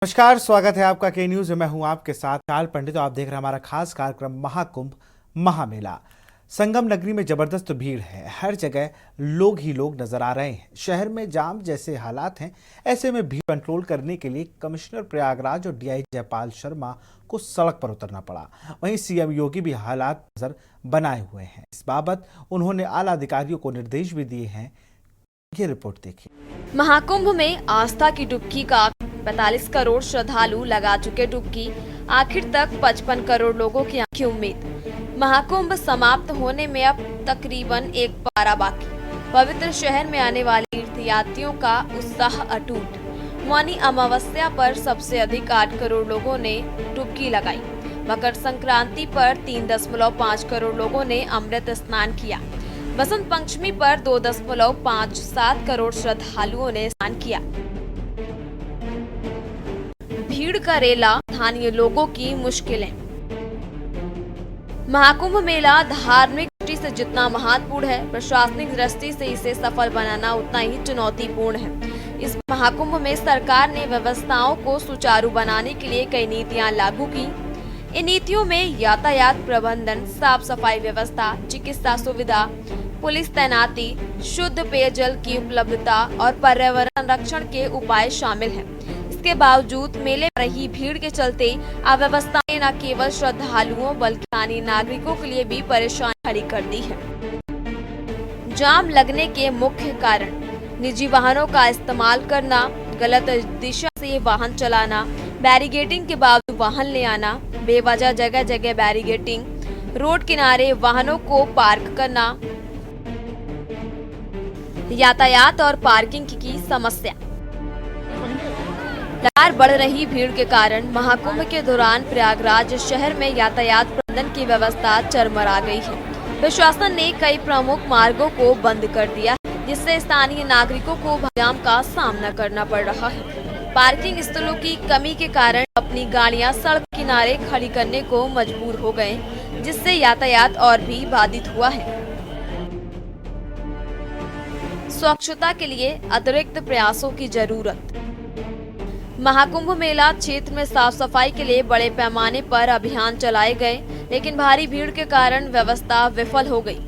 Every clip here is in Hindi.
नमस्कार, स्वागत है आपका के न्यूज में। मैं हूं आपके साथ चाल पंडित। आप देख रहे हैं हमारा खास कार्यक्रम महाकुंभ महामेला। संगम नगरी में जबरदस्त भीड़ है, हर जगह लोग ही लोग नजर आ रहे हैं। शहर में जाम जैसे हालात हैं। ऐसे में भीड़ कंट्रोल करने के लिए कमिश्नर प्रयागराज और डीआई जयपाल शर्मा को सड़क पर उतरना पड़ा। वहीं सीएम योगी भी हालात नजर बनाए हुए हैं। इस बाबत उन्होंने आला अधिकारियों को निर्देश भी दिए हैं। ये रिपोर्ट देखिए। महाकुंभ में आस्था की डुबकी का 45 करोड़ श्रद्धालु लगा चुके डुबकी। आखिर तक 55 करोड़ लोगों की आंखी उम्मीद। महाकुंभ समाप्त होने में अब तकरीबन एक पारा बाकी। पवित्र शहर में आने वाले तीर्थयात्रियों का उत्साह अटूट। मौनी अमावस्या पर सबसे अधिक 8 करोड़ लोगों ने डुबकी लगाई। मकर संक्रांति पर 3.5 करोड़ लोगों ने अमृत स्नान किया। बसंत पंचमी पर 2.57 करोड़ श्रद्धालुओं ने स्नान किया। भीड़ का रेला, स्थानीय लोगों की मुश्किलें। महाकुंभ मेला धार्मिक दृष्टि से जितना महत्वपूर्ण है, प्रशासनिक दृष्टि से इसे सफल बनाना उतना ही चुनौतीपूर्ण है। इस महाकुंभ में सरकार ने व्यवस्थाओं को सुचारू बनाने के लिए कई नीतियां लागू की। इन नीतियों में यातायात प्रबंधन, साफ सफाई व्यवस्था, चिकित्सा सुविधा, पुलिस तैनाती, शुद्ध पेयजल की उपलब्धता और पर्यावरण संरक्षण के उपाय शामिल हैं। इसके बावजूद मेले में रही भीड़ के चलते अव्यवस्थाएं न केवल श्रद्धालुओं बल्कि स्थानीय नागरिकों के लिए भी परेशानी खड़ी कर दी है। जाम लगने के मुख्य कारण: निजी वाहनों का इस्तेमाल करना, गलत दिशा से वाहन चलाना, बैरिकेडिंग के बावजूद वाहन ले आना, बेवजह जगह जगह बैरिकेडिंग, रोड किनारे वाहनों को पार्क करना, यातायात और पार्किंग की समस्या। लगातार बढ़ रही भीड़ के कारण महाकुंभ के दौरान प्रयागराज शहर में यातायात प्रबंधन की व्यवस्था चरमरा गई है। प्रशासन ने कई प्रमुख मार्गों को बंद कर दिया, जिससे स्थानीय नागरिकों को जाम का सामना करना पड़ रहा है। पार्किंग स्थलों की कमी के कारण अपनी गाड़ियां सड़क किनारे खड़ी करने को मजबूर हो गए, जिससे यातायात और भी बाधित हुआ है। स्वच्छता के लिए अतिरिक्त प्रयासों की जरूरत। महाकुंभ मेला क्षेत्र में साफ सफाई के लिए बड़े पैमाने पर अभियान चलाए गए, लेकिन भारी भीड़ के कारण व्यवस्था विफल हो गई।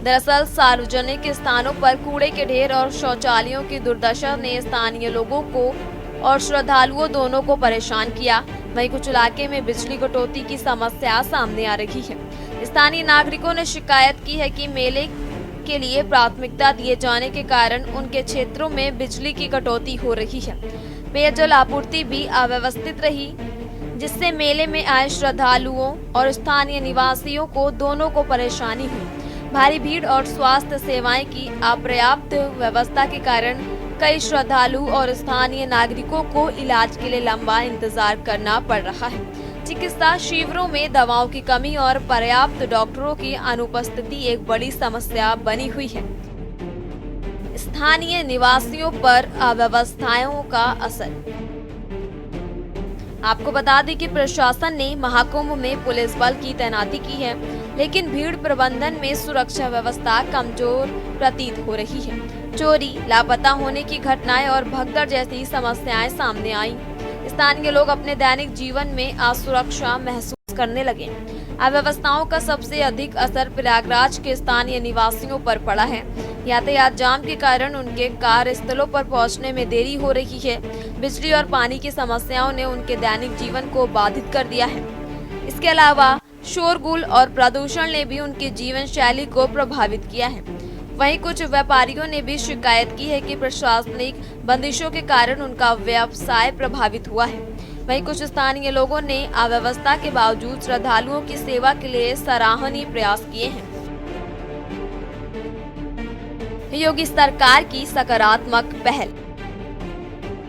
दरअसल सार्वजनिक स्थानों पर कूड़े के ढेर और शौचालयों की दुर्दशा ने स्थानीय लोगों को और श्रद्धालुओं दोनों को परेशान किया। वहीं कुछ इलाके में बिजली कटौती की समस्या सामने आ रही है। स्थानीय नागरिकों ने शिकायत की है कि मेले के लिए प्राथमिकता दिए जाने के कारण उनके क्षेत्रों में बिजली की कटौती हो रही है। पेयजल आपूर्ति भी अव्यवस्थित रही, जिससे मेले में आए श्रद्धालुओं और स्थानीय निवासियों को दोनों को परेशानी हुई। भारी भीड़ और स्वास्थ्य सेवाएं की अपर्याप्त व्यवस्था के कारण कई श्रद्धालु और स्थानीय नागरिकों को इलाज के लिए लंबा इंतजार करना पड़ रहा है। चिकित्सा शिविरों में दवाओं की कमी और पर्याप्त डॉक्टरों की अनुपस्थिति एक बड़ी समस्या बनी हुई है। स्थानीय निवासियों पर अव्यवस्थाओं का असर। आपको बता दें कि प्रशासन ने महाकुंभ में पुलिस बल की तैनाती की है, लेकिन भीड़ प्रबंधन में सुरक्षा व्यवस्था कमजोर प्रतीत हो रही है। चोरी, लापता होने की घटनाएं और भगदड़ जैसी समस्याएं सामने आई। स्थानीय लोग अपने दैनिक जीवन में असुरक्षा महसूस करने लगे। अव्यवस्थाओं का सबसे अधिक असर प्रयागराज के स्थानीय निवासियों पर पड़ा है। यातायात जाम के कारण उनके कार्यस्थलों पर पहुंचने में देरी हो रही है। बिजली और पानी की समस्याओं ने उनके दैनिक जीवन को बाधित कर दिया है। इसके अलावा शोरगुल और प्रदूषण ने भी उनकी जीवन शैली को प्रभावित किया है। वहीं कुछ व्यापारियों ने भी शिकायत की है कि प्रशासनिक बंदिशों के कारण उनका व्यवसाय प्रभावित हुआ है। वहीं कुछ स्थानीय लोगों ने अव्यवस्था के बावजूद श्रद्धालुओं की सेवा के लिए सराहनीय प्रयास किए हैं। योगी सरकार की सकारात्मक पहल।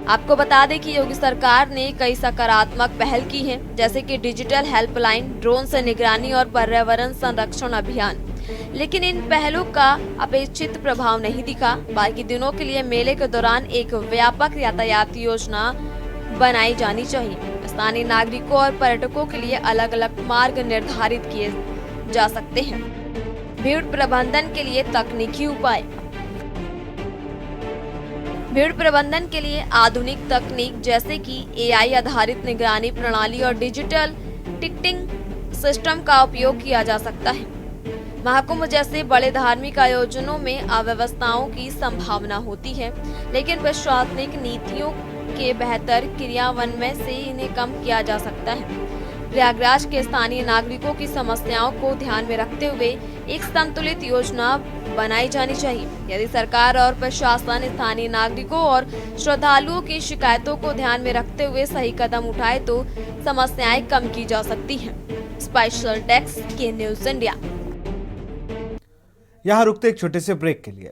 आपको बता दें कि योगी सरकार ने कई सकारात्मक पहल की है, जैसे कि डिजिटल हेल्पलाइन, ड्रोन से निगरानी और पर्यावरण संरक्षण अभियान। लेकिन इन पहलों का अपेक्षित प्रभाव नहीं दिखा। बाकी दिनों के लिए मेले के दौरान एक व्यापक यातायात योजना बनाई जानी चाहिए। स्थानीय नागरिकों और पर्यटकों के लिए अलग अलग मार्ग निर्धारित किए जा सकते हैं। भीड़ प्रबंधन के लिए तकनीकी उपाय। भीड़ प्रबंधन के लिए आधुनिक तकनीक जैसे कि एआई आधारित निगरानी प्रणाली और डिजिटल टिकटिंग सिस्टम का उपयोग किया जा सकता है। महाकुंभ जैसे बड़े धार्मिक आयोजनों में अव्यवस्थाओं की संभावना होती है, लेकिन प्रशासनिक नीतियों के बेहतर क्रियान्वयन से इन्हें कम किया जा सकता है। प्रयागराज के स्थानीय नागरिकों की समस्याओं को ध्यान में रखते हुए एक संतुलित योजना बनाई जानी चाहिए। यदि सरकार और प्रशासन स्थानीय नागरिकों और श्रद्धालुओं की शिकायतों को ध्यान में रखते हुए सही कदम उठाए तो समस्याएं कम की जा सकती हैं। स्पेशल डेस्क के न्यूज इंडिया। यहाँ रुकते एक छोटे से ब्रेक के लिए।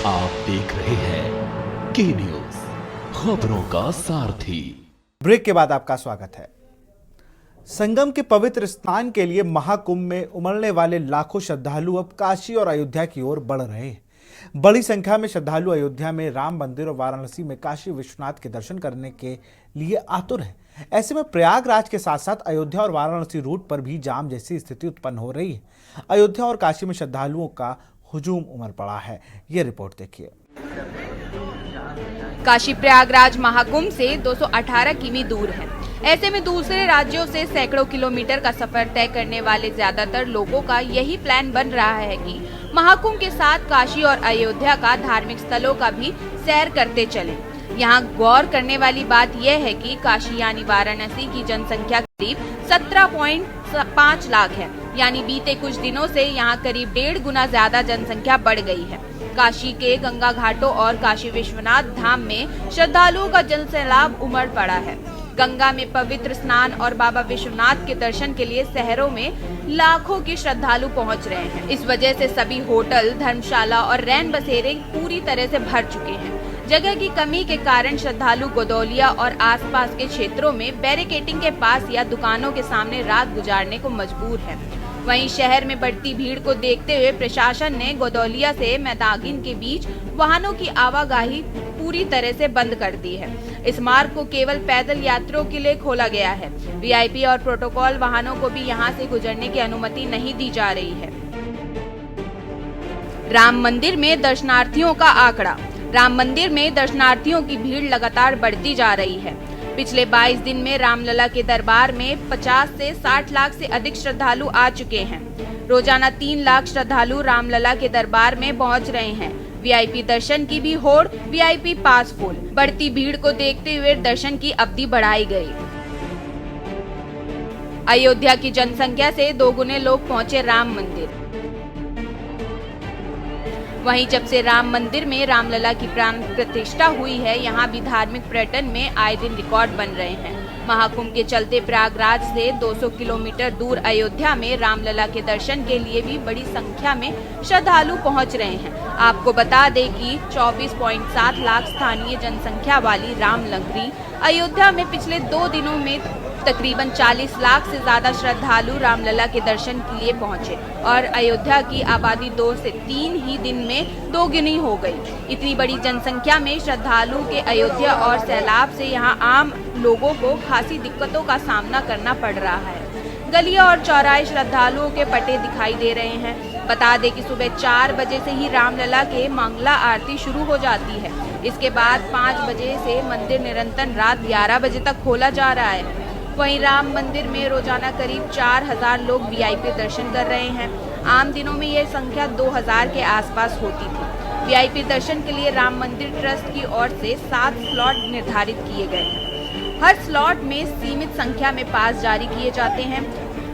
आप देख रहे हैं के न्यूज, खबरों का सारथी। ब्रेक के बाद आपका स्वागत है। संगम के पवित्र स्नान के लिए महाकुंभ में उमड़ने वाले लाखों श्रद्धालु अब काशी और अयोध्या की ओर बढ़ रहे हैं। बड़ी संख्या में श्रद्धालु अयोध्या में राम मंदिर और वाराणसी में काशी विश्वनाथ के दर्शन करने के लिए आतुर हैं। ऐसे में प्रयागराज के साथ साथ अयोध्या और वाराणसी रूट पर भी जाम जैसी स्थिति उत्पन्न हो रही है। अयोध्या और काशी में श्रद्धालुओं का हुजूम उमड़ पड़ा है। ये रिपोर्ट देखिए। काशी प्रयागराज महाकुंभ से 218 किमी दूर है। ऐसे में दूसरे राज्यों से सैकड़ों किलोमीटर का सफर तय करने वाले ज्यादातर लोगों का यही प्लान बन रहा है कि महाकुंभ के साथ काशी और अयोध्या का धार्मिक स्थलों का भी सैर करते चलें। यहाँ गौर करने वाली बात यह है कि काशी यानी वाराणसी की जनसंख्या करीब 17.5 लाख है, यानी बीते कुछ दिनों से यहाँ करीब 1.5 गुना ज्यादा जनसंख्या बढ़ गई है। काशी के गंगा घाटों और काशी विश्वनाथ धाम में श्रद्धालुओं का जनसैलाब उमड़ पड़ा है। गंगा में पवित्र स्नान और बाबा विश्वनाथ के दर्शन के लिए शहरों में लाखों के श्रद्धालु पहुंच रहे हैं। इस वजह से सभी होटल, धर्मशाला और रैन बसेरे पूरी तरह से भर चुके हैं। जगह की कमी के कारण श्रद्धालु गोदौलिया और आसपास के क्षेत्रों में बैरिकेडिंग के पास या दुकानों के सामने रात गुजारने को मजबूर है। वहीं शहर में बढ़ती भीड़ को देखते हुए प्रशासन ने गोदौलिया से मैदागिन के बीच वाहनों की आवाजाही पूरी तरह से बंद कर दी है। इस मार्ग को केवल पैदल यात्रियों के लिए खोला गया है। वीआईपी और प्रोटोकॉल वाहनों को भी यहां से गुजरने की अनुमति नहीं दी जा रही है। राम मंदिर में दर्शनार्थियों का आंकड़ा। राम मंदिर में दर्शनार्थियों की भीड़ लगातार बढ़ती जा रही है। पिछले 22 दिन में रामलला के दरबार में 50 से 60 लाख से अधिक श्रद्धालु आ चुके हैं। रोजाना 3 लाख श्रद्धालु रामलला के दरबार में पहुंच रहे हैं। वीआईपी दर्शन की भी होड़, वीआईपी पास फुल। बढ़ती भीड़ को देखते हुए दर्शन की अवधि बढ़ाई गई। अयोध्या की जनसंख्या से 2 गुने लोग पहुंचे राम मंदिर। वहीं जब से राम मंदिर में रामलला की प्राण प्रतिष्ठा हुई है, यहाँ भी धार्मिक पर्यटन में आए दिन रिकॉर्ड बन रहे हैं। महाकुंभ के चलते प्रयागराज से 200 किलोमीटर दूर अयोध्या में रामलला के दर्शन के लिए भी बड़ी संख्या में श्रद्धालु पहुंच रहे हैं। आपको बता दें कि 24.7 लाख स्थानीय जनसंख्या वाली रामनगरी अयोध्या में पिछले 2 दिनों में तकरीबन 40 लाख से ज्यादा श्रद्धालु रामलला के दर्शन के लिए पहुंचे और अयोध्या की आबादी 2 से 3 ही दिन में 2 गुनी हो गई। इतनी बड़ी जनसंख्या में श्रद्धालु के अयोध्या और सैलाब से यहां आम लोगों को खासी दिक्कतों का सामना करना पड़ रहा है। गलियां और चौराहे श्रद्धालुओं के पटे दिखाई दे रहे हैं। बता दें कि सुबह 4 बजे से ही रामलला के मंगला आरती शुरू हो जाती है। इसके बाद 5 बजे से मंदिर निरंतर रात 11 बजे तक खोला जा रहा है। वहीं राम मंदिर में रोजाना करीब 4000 लोग वीआईपी दर्शन कर रहे हैं। आम दिनों में यह संख्या 2000 के आसपास होती थी। वीआईपी दर्शन के लिए राम मंदिर ट्रस्ट की ओर से 7 स्लॉट निर्धारित किए गए हैं। हर स्लॉट में सीमित संख्या में पास जारी किए जाते हैं।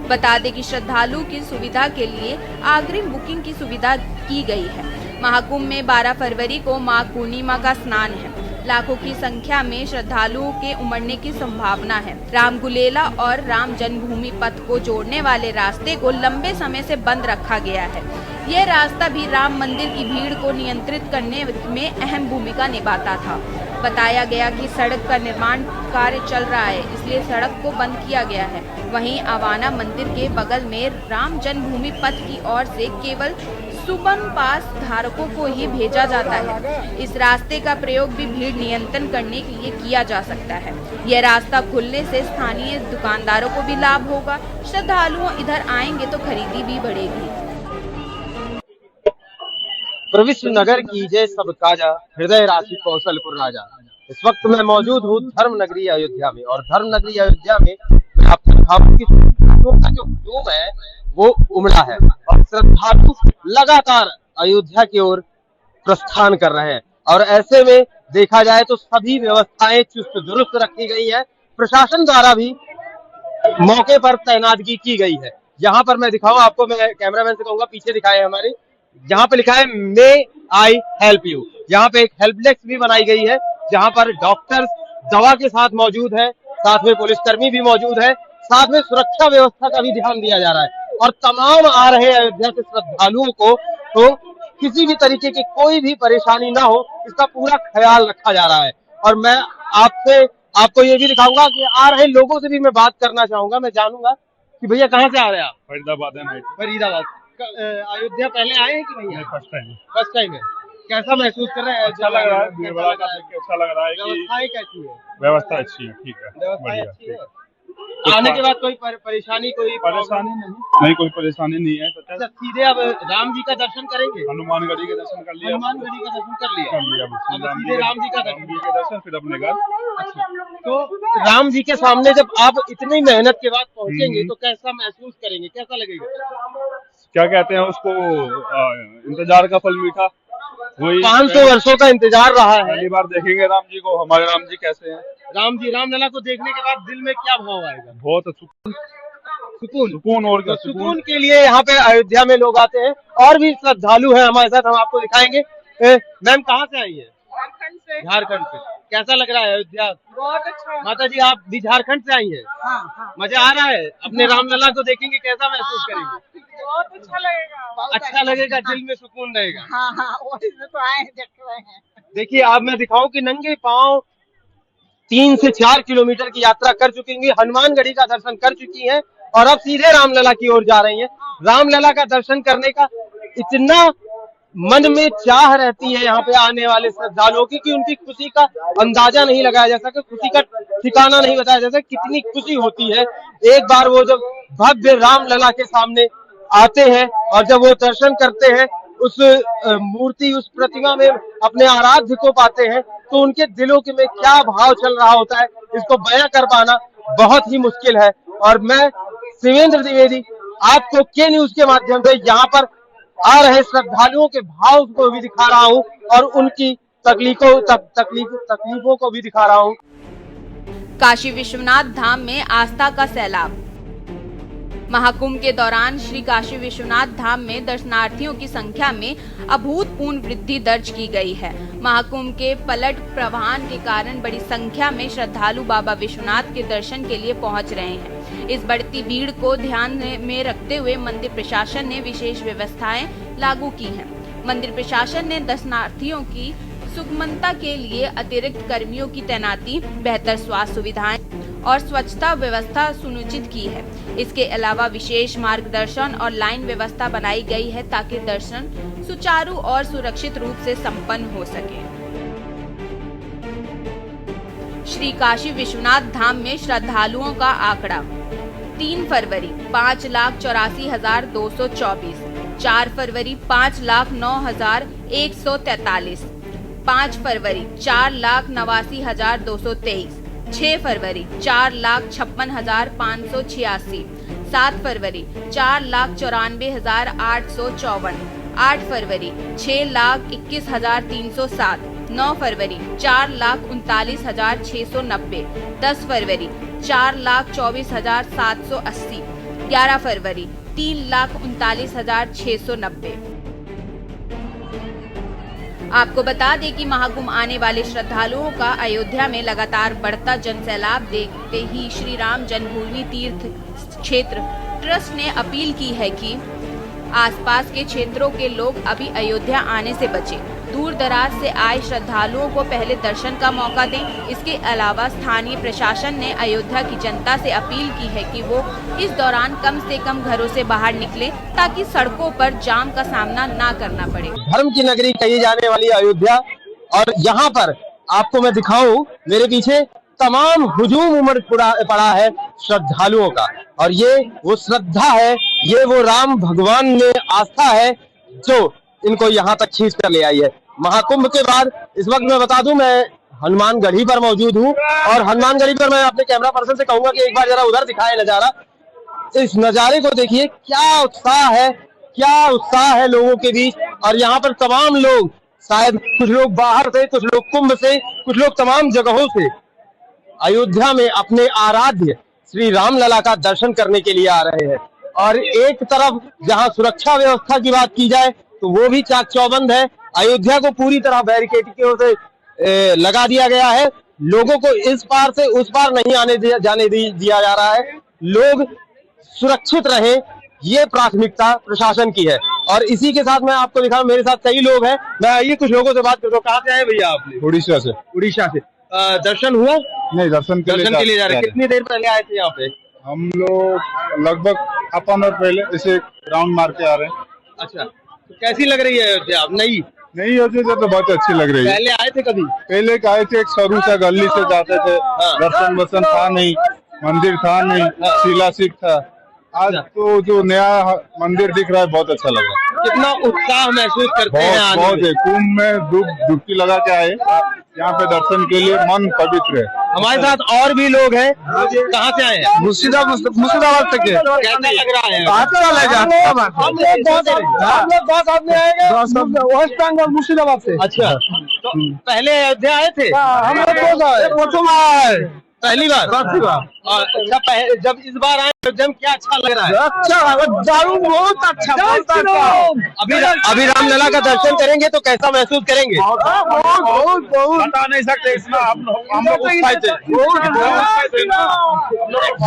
बता दें कि श्रद्धालु की सुविधा के लिए अग्रिम बुकिंग की सुविधा की गई है। महाकुंभ में 12 फरवरी को माघ पूर्णिमा का स्नान है। लाखों की संख्या में श्रद्धालुओं के उमड़ने की संभावना है। रामगुलेला और राम जन्मभूमि पथ को जोड़ने वाले रास्ते को लंबे समय से बंद रखा गया है। यह रास्ता भी राम मंदिर की भीड़ को नियंत्रित करने में अहम भूमिका निभाता था। बताया गया कि सड़क का निर्माण कार्य चल रहा है, इसलिए सड़क को बंद किया गया है। वहीं अवाना मंदिर के बगल में राम जन्मभूमि पथ की ओर से केवल सुबन पास धारकों को ही भेजा जाता है। इस रास्ते का प्रयोग भी भीड़ नियंत्रण करने के लिए किया जा सकता है। यह रास्ता खुलने से स्थानीय दुकानदारों को भी लाभ होगा। श्रद्धालुओं इधर आएंगे तो खरीदी भी बढ़ेगी। प्रविश्व नगर कीजे सब काजा, हृदय राशि कौशलपुर राजा। इस वक्त मैं मौजूद हूँ धर्म नगरी अयोध्या में, और धर्म नगरी अयोध्या में मैं आपको दिखाऊं कि श्रद्धालुओं का जो हुजूम है वो उमड़ा है, और श्रद्धालु लगातार अयोध्या की ओर प्रस्थान कर रहे हैं। और ऐसे में देखा जाए तो सभी व्यवस्थाएं चुस्त दुरुस्त रखी गई है, प्रशासन द्वारा भी मौके पर तैनातगी की गई है। यहाँ पर मैं दिखाऊं आपको, मैं कैमरामैन से कहूंगा पीछे दिखाए हमारे, जहाँ पे लिखा है मे आई हेल्प यू। यहाँ पे एक हेल्प डेस्क भी बनाई गई है, जहाँ पर डॉक्टर्स दवा के साथ मौजूद है, साथ में पुलिसकर्मी भी मौजूद है, साथ में सुरक्षा व्यवस्था का भी ध्यान दिया जा रहा है। और तमाम आ रहे अयोध्या के श्रद्धालुओं को तो किसी भी तरीके की कोई भी परेशानी ना हो, इसका पूरा ख्याल रखा जा रहा है। और मैं आपको ये भी दिखाऊंगा कि आ रहे लोगों से भी मैं बात करना चाहूंगा, मैं जानूंगा कि भैया कहाँ से आ रहे हैं आप? फरीदाबाद है। फरीदाबाद। अयोध्या पहले आए हैं कि नहीं आए? फर्स्ट टाइम है। कैसा महसूस कर रहे हैं? अच्छा लग रहा है, भीड़ भड़का देख के अच्छा लग रहा है कि व्यवस्थाएं कैसी है? व्यवस्था अच्छी है, ठीक है, व्यवस्थाएं बढ़िया, अच्छी है। ठीक है। आने के बाद कोई परेशानी, कोई परेशानी नहीं, कोई परेशानी नहीं है। अच्छा, सीधे अब राम जी का दर्शन करेंगे? हनुमानगढ़ी के दर्शन कर लिया, हनुमानगढ़ी का दर्शन कर लिया, अब अब सीधे राम जी का दर्शन। फिर अपने घर। अच्छा, तो राम जी के सामने जब आप इतनी मेहनत के बाद पहुंचेंगे तो कैसा महसूस करेंगे, कैसा लगेगा? क्या कहते हैं उसको, इंतजार का फल मीठा। वही 500 वर्षों का इंतजार रहा है। पहली बार देखेंगे राम जी को। हमारे राम जी कैसे हैं? रामलला को देखने के बाद दिल में क्या भाव आएगा? बहुत सुकून और क्या, सुकून के लिए यहाँ पे अयोध्या में लोग आते हैं। और भी श्रद्धालु हैं हमारे साथ, हम आपको दिखाएंगे। मैम कहाँ से आई है? झारखंड से। कैसा लग रहा है अयोध्या? बहुत अच्छा। माता जी आप भी झारखंड से आई हैं? हाँ। मजा आ रहा है? अपने रामलला को देखेंगे, कैसा महसूस करेंगे? बहुत अच्छा लगेगा। अच्छा लगेगा, दिल में सुकून रहेगा। हाँ, वही से तो आए देख रहे हैं। देखिए, आप मैं दिखाऊं कि नंगे पांव 3 से 4 किलोमीटर की यात्रा कर चुकी हैं, हनुमानगढ़ी का दर्शन कर चुकी हैं, और अब सीधे रामलला की ओर जा रही हैं। रामलला का दर्शन करने का इतना मन में चाह रहती है यहाँ पे आने वाले श्रद्धालुओं की कि उनकी खुशी का अंदाजा नहीं लगाया जा सकता, खुशी का ठिकाना नहीं बताया जा सकता, कितनी खुशी होती है एक बार वो जब भव्य रामलला के सामने आते हैं और जब वो दर्शन करते हैं, उस मूर्ति, उस प्रतिमा में अपने आराध्य को पाते हैं, तो उनके दिलों के में क्या भाव चल रहा होता है, इसको बयां कर पाना बहुत ही मुश्किल है। और मैं शिवेंद्र द्विवेदी आपको के न्यूज के माध्यम से यहाँ पर आ रहे श्रद्धालुओं के भाव को भी दिखा रहा हूँ, और उनकी तकलीफों को भी दिखा रहा हूँ। काशी विश्वनाथ धाम में आस्था का सैलाब। महाकुंभ के दौरान श्री काशी विश्वनाथ धाम में दर्शनार्थियों की संख्या में अभूतपूर्व वृद्धि दर्ज की गई है। महाकुंभ के पलट प्रवाहन के कारण बड़ी संख्या में श्रद्धालु बाबा विश्वनाथ के दर्शन के लिए पहुंच रहे हैं। इस बढ़ती भीड़ को ध्यान में रखते हुए मंदिर प्रशासन ने विशेष व्यवस्थाएं लागू की हैं। मंदिर प्रशासन ने दर्शनार्थियों की सुगमता के लिए अतिरिक्त कर्मियों की तैनाती, बेहतर स्वास्थ्य सुविधाएं और स्वच्छता व्यवस्था सुनिश्चित की है। इसके अलावा विशेष मार्गदर्शन और लाइन व्यवस्था बनाई गई है ताकि दर्शन सुचारू और सुरक्षित रूप से संपन्न हो सके। श्री काशी विश्वनाथ धाम में श्रद्धालुओं का आंकड़ा 3 फरवरी 5,84,224, 4 फरवरी 5,09,143, 5 फरवरी 4,89,223, 6 फरवरी 4,56,586, 7 फरवरी 4,94,854, 8 फरवरी 6,21,307, 9 फरवरी 4,39,690, 10 फरवरी 4,24,780, 11 फरवरी 3,39,690। आपको बता दें कि महाकुंभ आने वाले श्रद्धालुओं का अयोध्या में लगातार बढ़ता जनसैलाब देखते ही श्री राम जन्मभूमि तीर्थ क्षेत्र ट्रस्ट ने अपील की है कि आसपास के क्षेत्रों के लोग अभी अयोध्या आने से बचें। दूर दराज से आए श्रद्धालुओं को पहले दर्शन का मौका दें। इसके अलावा स्थानीय प्रशासन ने अयोध्या की जनता से अपील की है कि वो इस दौरान कम से कम घरों से बाहर निकलें ताकि सड़कों पर जाम का सामना ना करना पड़े। धर्म की नगरी कही जाने वाली अयोध्या, और यहाँ पर आपको मैं दिखाऊं, मेरे पीछे तमाम हुजूम उमड़ पड़ा है श्रद्धालुओं का, और ये वो श्रद्धा है, ये वो राम भगवान में आस्था है जो इनको यहाँ तक खींच कर ले आई है। महाकुंभ के बाद इस वक्त मैं बता दूं, मैं हनुमानगढ़ी पर मौजूद हूँ और हनुमानगढ़ी पर मैं अपने कैमरा पर्सन से कहूंगा कि एक बार जरा उधर दिखाए नजारा। इस नजारे को देखिए, क्या उत्साह है लोगों के बीच। और यहाँ पर तमाम लोग, शायद कुछ लोग बाहर से, कुछ लोग कुंभ से, कुछ लोग तमाम जगहों से अयोध्या में अपने आराध्य श्री रामलला का दर्शन करने के लिए आ रहे हैं। और एक तरफ जहां सुरक्षा व्यवस्था की बात की जाए तो वो भी चाक चौबंद है। अयोध्या को पूरी तरह बैरिकेडिंग से लगा दिया गया है। लोगों को इस पार से उस पार नहीं जाने दिया जा रहा है। लोग सुरक्षित रहे, ये प्राथमिकता प्रशासन की है। और इसी के साथ मैं आपको दिखाऊं, मेरे साथ कई लोग हैं। मैं आइए कुछ लोगों से बात करता हूँ। कहाँ से आए भैया आपने? उड़ीसा से। उड़ीसा से। दर्शन हुआ? नहीं, दर्शन के लिए जा रहे हैं। कितनी देर पहले आए थे यहाँ पे? हम लोग लगभग हाफ एन आवर पहले ऐसे राउंड मार के आ रहे हैं। अच्छा, तो कैसी लग रही है अयोध्या? नहीं अयोध्या तो बहुत अच्छी लग रही है। पहले आए थे कभी? पहले आए थे, एक सरू सा गली से जाते थे, दर्शन वसन था नहीं, मंदिर था नहीं, शिलान्यास था। आज तो जो नया मंदिर दिख रहा है बहुत अच्छा लग रहा है। कितना उत्साह महसूस करते हैं? बहुत है। कुंभ में डुबकी लगा के आए यहाँ पे दर्शन के लिए, मन पवित्र है। हमारे साथ और भी लोग हैं। कहाँ से आए हैं? मुर्शिदाबाद से। कैसा लग रहा है? अच्छा लगा। हम लोग बहुत आदमी आएंगे वेस्ट बंगाल, मुर्शिदाबाद से। अच्छा, तो पहले अयोध्या आए थे? हम लोग पहली बार? और अच्छा, जब इस बार आए अयोध्या में क्या अच्छा लग रहा है? बहुत अच्छा। अभी रामलला का दर्शन करेंगे तो कैसा महसूस करेंगे? बहुत बता नहीं सकते इसमें। हम लोग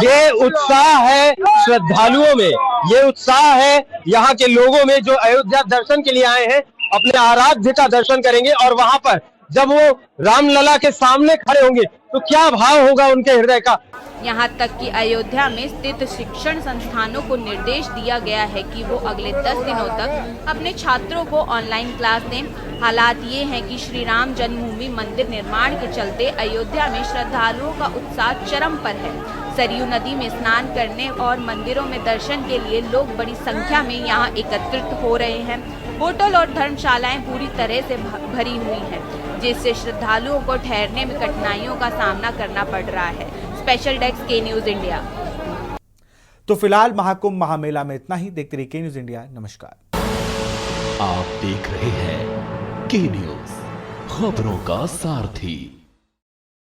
ये उत्साह है श्रद्धालुओं में, ये उत्साह है यहाँ के लोगों में जो अयोध्या दर्शन के लिए आए हैं, अपने आराध्य का दर्शन करेंगे। और वहां पर जब वो रामलला के सामने खड़े होंगे तो क्या भाव होगा उनके हृदय का। यहाँ तक कि अयोध्या में स्थित शिक्षण संस्थानों को निर्देश दिया गया है कि वो अगले 10 दिनों तक अपने छात्रों को ऑनलाइन क्लास दें। हालात ये हैं कि श्री राम जन्मभूमि मंदिर निर्माण के चलते अयोध्या में श्रद्धालुओं का उत्साह चरम पर है। सरयू नदी में स्नान करने और मंदिरों में दर्शन के लिए लोग बड़ी संख्या में यहाँ एकत्रित हो रहे हैं। होटल और धर्मशालाएं पूरी तरह से भरी हुई हैं, जिससे श्रद्धालुओं को ठहरने में कठिनाइयों का सामना करना पड़ रहा है। स्पेशल डेस्क के न्यूज इंडिया। तो फिलहाल महाकुंभ महामेला में इतना ही। देखते रहिए के न्यूज इंडिया। नमस्कार। आप देख रहे हैं के न्यूज, खबरों का सारथी।